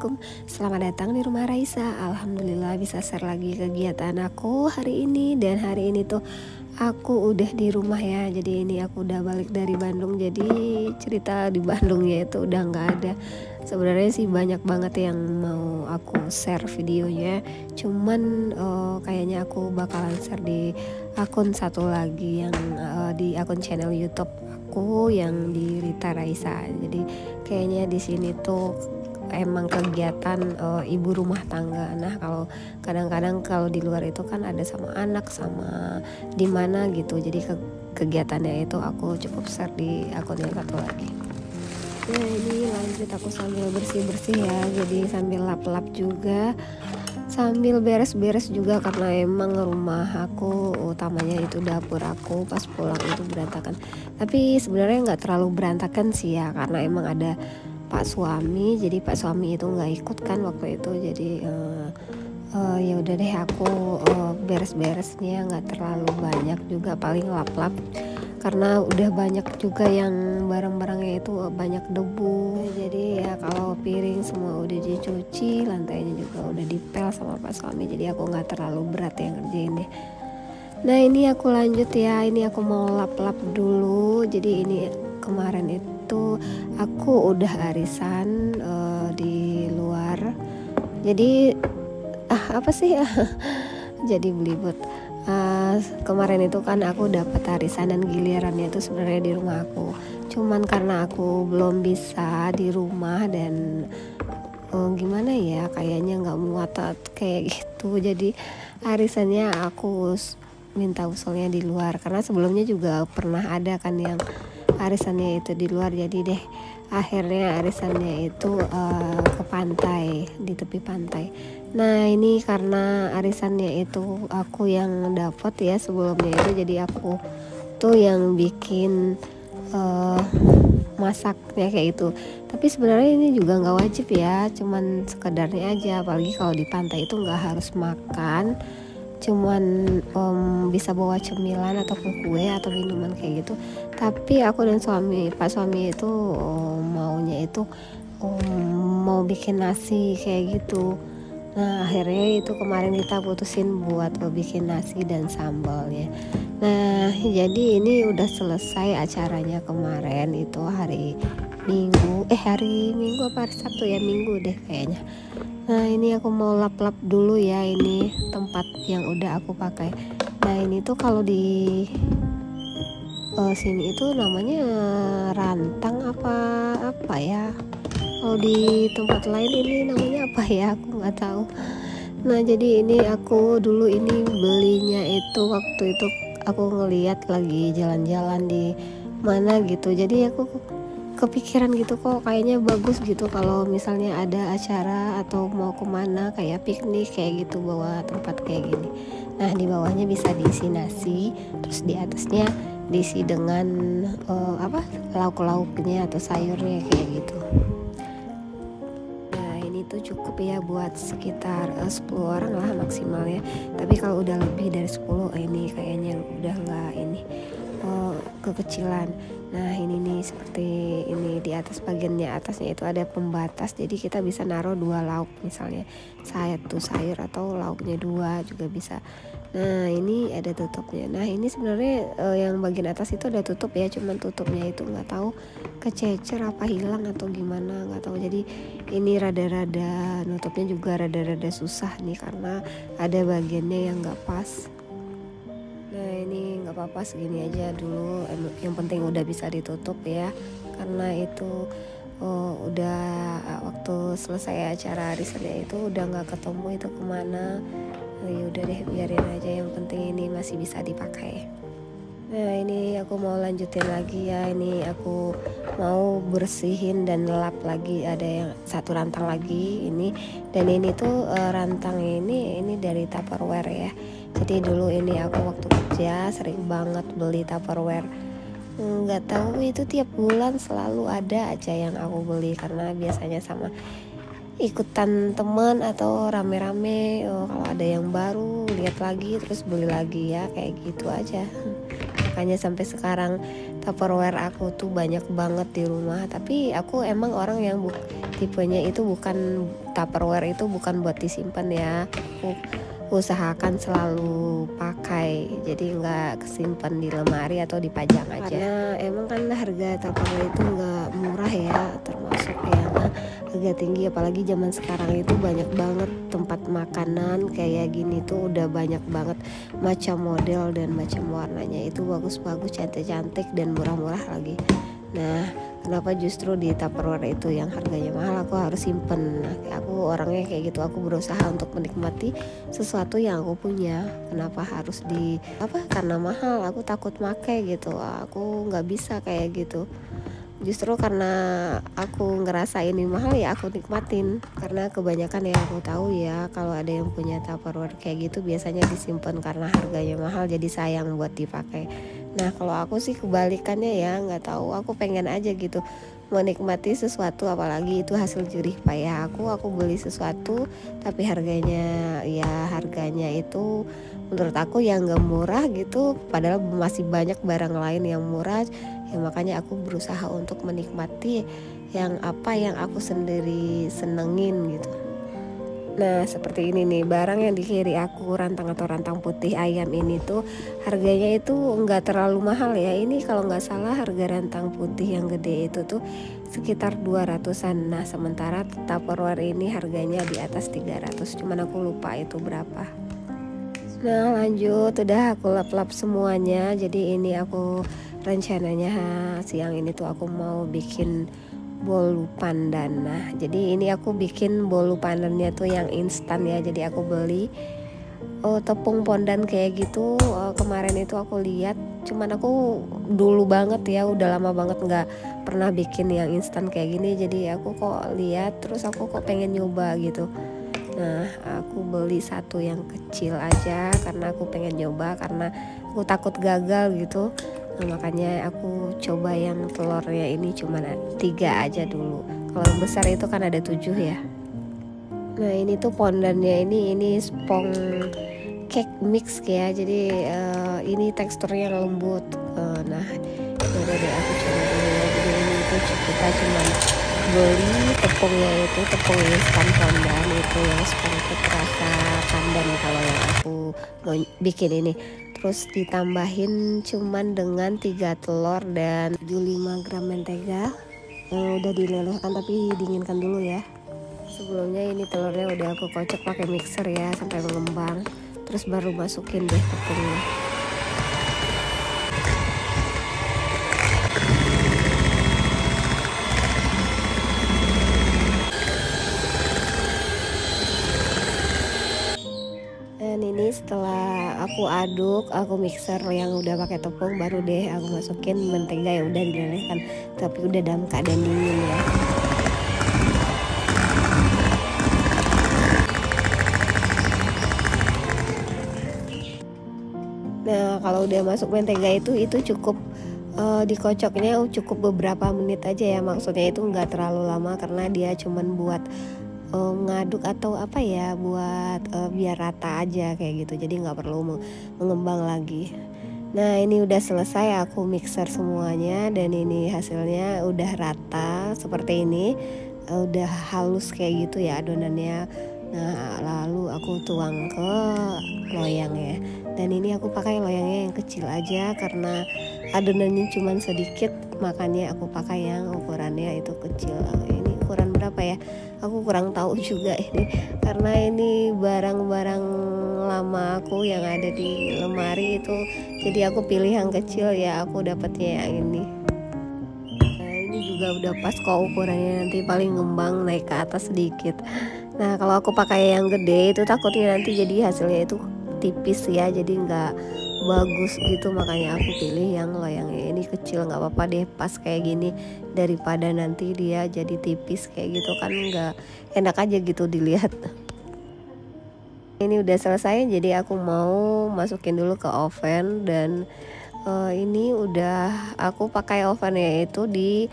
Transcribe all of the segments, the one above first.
Assalamualaikum, selamat datang di rumah Raisa. Alhamdulillah bisa share lagi kegiatan aku hari ini. Dan hari ini tuh aku udah di rumah ya. Jadi ini aku udah balik dari Bandung. Jadi cerita di Bandungnya itu udah gak ada. Sebenarnya sih banyak banget yang mau aku share videonya. Cuman kayaknya aku bakalan share di akun satu lagi yang di akun channel YouTube aku yang di Rita Raisa. Jadi kayaknya di sini tuh emang kegiatan ibu rumah tangga. Nah kalau kadang-kadang kalau di luar itu kan ada sama anak sama di mana gitu. Jadi kegiatannya itu aku cukup share di akun yang satu lagi. Nah ini lanjut aku sambil bersih-bersih ya. Jadi sambil lap-lap juga, sambil beres-beres juga karena emang rumah aku utamanya itu dapur aku pas pulang itu berantakan. Tapi sebenarnya nggak terlalu berantakan sih ya, karena emang ada Pak suami. Jadi Pak suami itu nggak ikut kan waktu itu. Jadi ya udah deh aku beres-beresnya nggak terlalu banyak juga, paling lap-lap karena udah banyak juga yang barang-barangnya itu banyak debu. Jadi ya kalau piring semua udah dicuci, lantainya juga udah dipel sama Pak suami. Jadi aku nggak terlalu berat yang ngerjain deh. Nah ini aku lanjut ya, ini aku mau lap-lap dulu. Jadi ini kemarin itu aku udah arisan di luar. Jadi apa sih jadi belibet. Kemarin itu kan aku dapat arisan dan gilirannya itu sebenarnya di rumah aku. Cuman karena aku belum bisa di rumah dan gimana ya, kayaknya nggak muat kayak gitu. Jadi arisannya aku minta usulnya di luar, karena sebelumnya juga pernah ada kan yang arisannya itu di luar. Jadi deh akhirnya arisannya itu ke pantai, di tepi pantai. Nah ini karena arisannya itu aku yang dapat ya sebelumnya itu, jadi aku tuh yang bikin masaknya kayak itu. Tapi sebenarnya ini juga nggak wajib ya, cuman sekedarnya aja. Apalagi kalau di pantai itu nggak harus makan, cuman bisa bawa cemilan ataupun kue atau minuman kayak gitu. Tapi aku dan Pak suami itu maunya itu mau bikin nasi kayak gitu. Nah akhirnya itu kemarin kita putusin buat bikin nasi dan sambalnya. Nah jadi ini udah selesai acaranya kemarin itu hari Minggu apa hari Sabtu ya, Minggu deh kayaknya. Nah ini aku mau lap-lap dulu ya, ini tempat yang udah aku pakai. Nah ini tuh kalau di sini itu namanya rantang apa ya. Kalau di tempat lain ini namanya apa ya, aku nggak tahu. Nah jadi ini aku dulu ini belinya itu waktu itu aku ngeliat lagi jalan-jalan di mana gitu. Jadi aku kepikiran gitu, kok kayaknya bagus gitu kalau misalnya ada acara atau mau kemana kayak piknik kayak gitu bawa tempat kayak gini. Nah di bawahnya bisa diisi nasi, terus di atasnya diisi dengan lauk-lauknya atau sayurnya kayak gitu. Itu cukup ya buat sekitar 10 orang lah maksimal ya. Tapi kalau udah lebih dari 10 ini kayaknya udah nggak kekecilan. Nah ini nih seperti ini, di atas bagiannya atasnya itu ada pembatas, jadi kita bisa naruh 2 lauk misalnya, satu sayur atau lauknya 2 juga bisa. Nah ini ada tutupnya. Nah ini sebenarnya yang bagian atas itu ada tutup ya, cuman tutupnya itu nggak tahu kececer apa hilang atau gimana, nggak tahu. Jadi ini rada-rada nutupnya juga rada-rada susah nih karena ada bagiannya yang nggak pas. Nah ini nggak apa-apa, segini aja dulu, yang penting udah bisa ditutup ya, karena itu udah waktu selesai acara arisannya itu udah nggak ketemu itu kemana. Ya udah deh biarin aja, yang penting ini masih bisa dipakai. Nah ini aku mau lanjutin lagi ya, ini aku mau bersihin dan lap lagi, ada yang satu rantang lagi ini. Dan ini tuh rantang ini dari Tupperware ya. Jadi dulu ini aku waktu kerja sering banget beli Tupperware. Nggak tahu itu tiap bulan selalu ada aja yang aku beli, karena biasanya sama ikutan teman atau rame-rame, kalau ada yang baru lihat lagi terus beli lagi ya, kayak gitu aja. makanya sampai sekarang Tupperware aku tuh banyak banget di rumah. Tapi aku emang orang yang tipenya itu bukan, Tupperware itu bukan buat disimpan ya, aku usahakan selalu pakai, jadi nggak kesimpan di lemari atau dipajang aja, karena emang kan harga Tupperware itu nggak murah ya, termasuk yang agak tinggi. Apalagi zaman sekarang itu banyak banget tempat makanan kayak gini tuh, udah banyak banget macam model dan macam warnanya, itu bagus-bagus, cantik-cantik dan murah-murah lagi. Nah, kenapa justru di Tupperware itu yang harganya mahal aku harus simpen? Nah, aku orangnya kayak gitu, aku berusaha untuk menikmati sesuatu yang aku punya. Kenapa harus karena mahal, aku takut make gitu, aku nggak bisa kayak gitu. Justru karena aku ngerasa ini mahal ya aku nikmatin, karena kebanyakan ya aku tahu ya kalau ada yang punya Tupperware kayak gitu biasanya disimpan karena harganya mahal, jadi sayang buat dipakai. Nah kalau aku sih kebalikannya ya, nggak tahu, aku pengen aja gitu menikmati sesuatu, apalagi itu hasil jerih payah aku beli sesuatu tapi harganya itu menurut aku yang nggak murah gitu, padahal masih banyak barang lain yang murah ya. Makanya aku berusaha untuk menikmati yang aku sendiri senengin gitu. Nah seperti ini nih, barang yang di kiri aku, rantang atau rantang putih ayam ini tuh harganya itu nggak terlalu mahal ya. Ini kalau nggak salah harga rantang putih yang gede itu tuh sekitar 200-an. Nah sementara Tupperware ini harganya di atas 300, cuman aku lupa itu berapa. Nah lanjut, udah aku lap-lap semuanya. Jadi ini aku rencananya siang ini tuh aku mau bikin bolu pandan. Nah jadi ini aku bikin bolu pandannya tuh yang instan ya. Jadi aku beli tepung pondan kayak gitu. Kemarin itu aku lihat, cuman aku dulu banget ya, udah lama banget nggak pernah bikin yang instan kayak gini. Jadi aku kok lihat terus aku kok pengen nyoba gitu. Nah aku beli satu yang kecil aja karena aku pengen nyoba, karena aku takut gagal gitu. Nah, makanya aku coba yang telurnya ini cuma 3 aja dulu. Kalau yang besar itu kan ada 7 ya. Nah ini tuh pondannya ini spong cake mix ya. Jadi ini teksturnya lembut. Nah udah deh aku coba dulu ya. Jadi ini itu kita cuma beli tepungnya itu tepung instan pondan itu yang spong cake rasa pandan kalau yang aku mau bikin ini. Terus ditambahin cuman dengan 3 telur dan 75 gram mentega yang udah dilelehkan tapi dinginkan dulu ya. Sebelumnya ini telurnya udah aku kocok pakai mixer ya sampai mengembang. Terus baru masukin deh tepungnya. Dan ini setelah aku aduk, aku mixer yang udah pakai tepung, baru deh aku masukin mentega yang udah dilelehkan tapi udah dalam keadaan dingin ya. Nah kalau udah masuk mentega itu cukup dikocoknya cukup beberapa menit aja ya, maksudnya itu nggak terlalu lama karena dia cuman buat ngaduk atau buat biar rata aja kayak gitu, jadi nggak perlu mengembang lagi. Nah ini udah selesai aku mixer semuanya dan ini hasilnya udah rata seperti ini, udah halus kayak gitu ya adonannya. Nah lalu aku tuang ke loyangnya, dan ini aku pakai loyangnya yang kecil aja karena adonannya cuman sedikit, makanya aku pakai yang ukurannya itu kecil. Ini ukuran berapa ya, aku kurang tahu juga ini, karena ini barang-barang lama aku yang ada di lemari itu, jadi aku pilih yang kecil ya, aku dapatnya yang ini. Nah ini juga udah pas kok ukurannya, nanti paling ngembang naik ke atas sedikit. Nah kalau aku pakai yang gede itu takutnya nanti jadi hasilnya itu tipis ya, jadi nggak bagus gitu, makanya aku pilih yang loyangnya ini kecil. Nggak apa-apa deh pas kayak gini, daripada nanti dia jadi tipis kayak gitu kan nggak enak aja gitu dilihat. Ini udah selesai, jadi aku mau masukin dulu ke oven, dan ini udah aku pakai ovennya itu di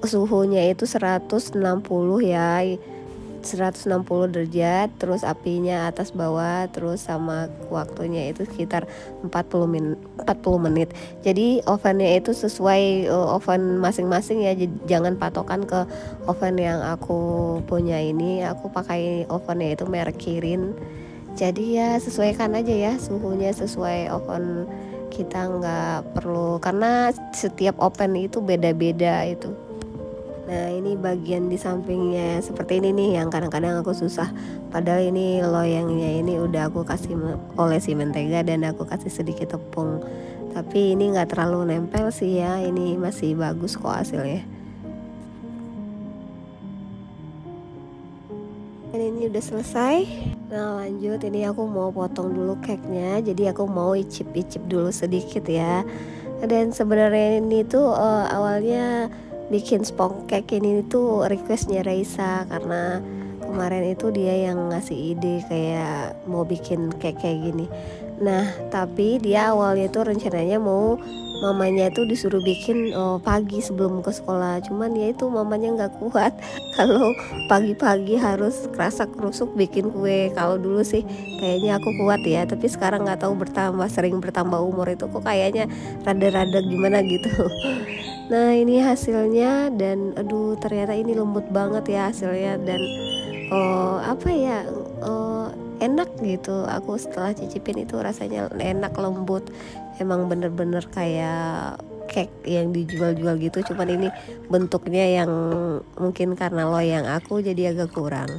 suhunya itu 160 ya. 160 derajat, terus apinya atas bawah, terus sama waktunya itu sekitar 40 menit. Jadi ovennya itu sesuai oven masing-masing ya, jangan patokan ke oven yang aku punya ini. Aku pakai ovennya itu merek Kirin. Jadi ya sesuaikan aja ya suhunya sesuai oven kita, nggak perlu, karena setiap oven itu beda-beda itu. Nah ini bagian di sampingnya seperti ini nih yang kadang-kadang aku susah, padahal ini loyangnya ini udah aku kasih olesi mentega dan aku kasih sedikit tepung, tapi ini nggak terlalu nempel sih ya, ini masih bagus kok hasilnya. Dan ini udah selesai. Nah lanjut, ini aku mau potong dulu cake-nya, jadi aku mau icip-icip dulu sedikit ya. Dan sebenarnya ini tuh awalnya bikin spong cake ini tuh requestnya Raisa, karena kemarin itu dia yang ngasih ide kayak mau bikin cake kayak gini. Nah tapi dia awalnya tuh rencananya mau mamanya itu disuruh bikin pagi sebelum ke sekolah, cuman ya itu mamanya nggak kuat kalau pagi-pagi harus kerasak kerusuk bikin kue. Kalau dulu sih kayaknya aku kuat ya, tapi sekarang nggak tahu, sering bertambah umur itu kok kayaknya rada-rada gimana gitu. Nah ini hasilnya, dan aduh ternyata ini lembut banget ya hasilnya, dan apa ya, enak gitu. Aku setelah cicipin itu rasanya enak, lembut, emang bener-bener kayak cake yang dijual-jual gitu, cuman ini bentuknya yang mungkin karena loyang aku jadi agak kurang.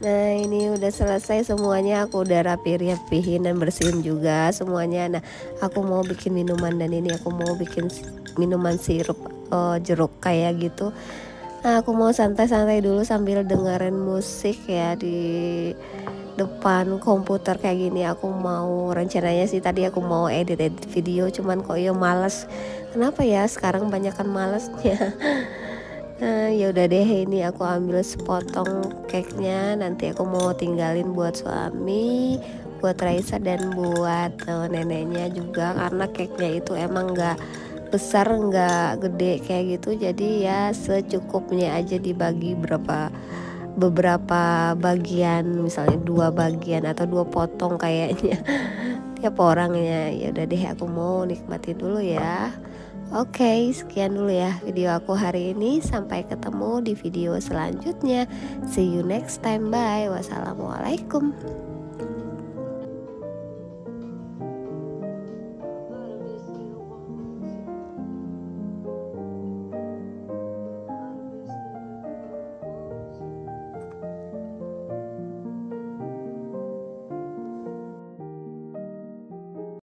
Nah ini udah selesai semuanya, aku udah rapihin dan bersihin juga semuanya. Nah aku mau bikin minuman, dan ini aku mau bikin minuman sirup jeruk kayak gitu. Nah aku mau santai-santai dulu sambil dengerin musik ya di depan komputer kayak gini. Aku mau, rencananya sih tadi aku mau edit video, cuman kok ya males. Kenapa ya sekarang banyakan malesnya. Nah ya udah deh, ini aku ambil sepotong cake-nya, nanti aku mau tinggalin buat suami, buat Raisa, dan buat neneknya juga, karena cake-nya itu emang nggak besar, nggak gede kayak gitu, jadi ya secukupnya aja dibagi beberapa bagian, misalnya 2 bagian atau 2 potong kayaknya tiap orangnya. Ya udah deh, aku mau nikmati dulu ya. Oke, sekian dulu ya video aku hari ini. Sampai ketemu di video selanjutnya. See you next time. Bye. Wassalamualaikum.